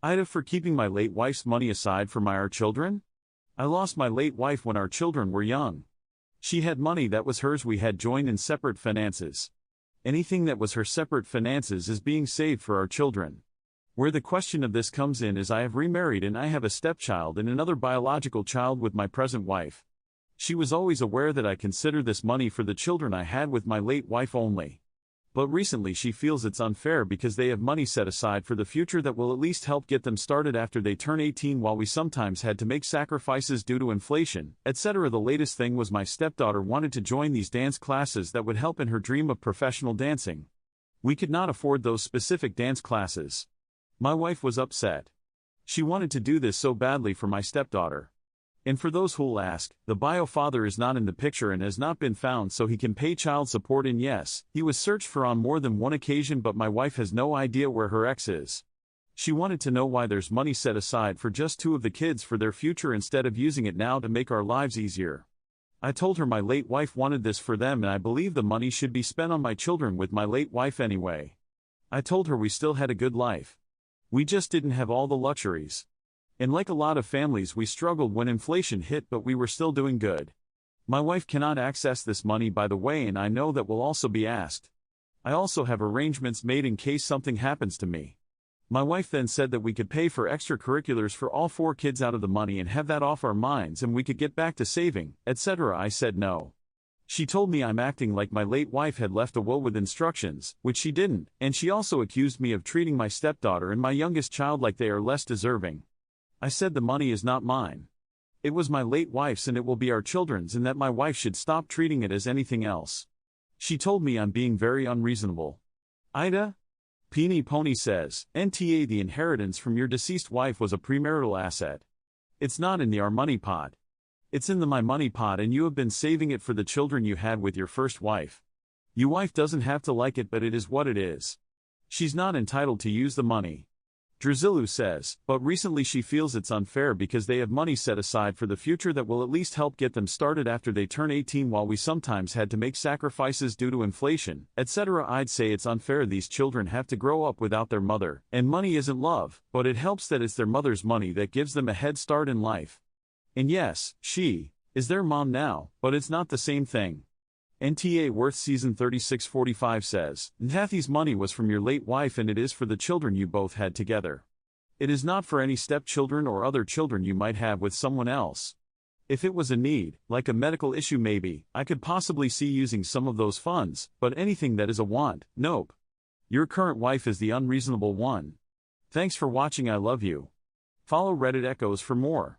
AITA for keeping my late wife's money aside for our children? I lost my late wife when our children were young. She had money that was hers. We had joined in separate finances. Anything that was her separate finances is being saved for our children. Where the question of this comes in is I have remarried and I have a stepchild and another biological child with my present wife. She was always aware that I consider this money for the children I had with my late wife only. But recently she feels it's unfair because they have money set aside for the future that will at least help get them started after they turn 18, while we sometimes had to make sacrifices due to inflation, etc. The latest thing was my stepdaughter wanted to join these dance classes that would help in her dream of professional dancing. We could not afford those specific dance classes. My wife was upset. She wanted to do this so badly for my stepdaughter. And for those who'll ask, the bio father is not in the picture and has not been found so he can pay child support, and yes, he was searched for on more than one occasion, but my wife has no idea where her ex is. She wanted to know why there's money set aside for just 2 of the kids for their future instead of using it now to make our lives easier. I told her my late wife wanted this for them and I believe the money should be spent on my children with my late wife anyway. I told her we still had a good life. We just didn't have all the luxuries. And like a lot of families, we struggled when inflation hit, but we were still doing good. My wife cannot access this money, by the way, and I know that will also be asked. I also have arrangements made in case something happens to me. My wife then said that we could pay for extracurriculars for all 4 kids out of the money and have that off our minds and we could get back to saving, etc. I said no. She told me I'm acting like my late wife had left a will with instructions, which she didn't, and she also accused me of treating my stepdaughter and my youngest child like they are less deserving. I said the money is not mine. It was my late wife's and it will be our children's, and that my wife should stop treating it as anything else. She told me I'm being very unreasonable. AITA? Peony Pony says, NTA, the inheritance from your deceased wife was a premarital asset. It's not in the our money pot. It's in the my money pot, and you have been saving it for the children you had with your first wife. Your wife doesn't have to like it, but it is what it is. She's not entitled to use the money. Drazilu says, but recently she feels it's unfair because they have money set aside for the future that will at least help get them started after they turn 18, while we sometimes had to make sacrifices due to inflation, etc. I'd say it's unfair. These children have to grow up without their mother, and money isn't love, but it helps that it's their mother's money that gives them a head start in life. And yes, she is their mom now, but it's not the same thing. NTA Worth Season 3645 says, Nathy's money was from your late wife and it is for the children you both had together. It is not for any stepchildren or other children you might have with someone else. If it was a need, like a medical issue maybe, I could possibly see using some of those funds, but anything that is a want, nope. Your current wife is the unreasonable one. Thanks for watching. I love you. Follow Reddit Echoes for more.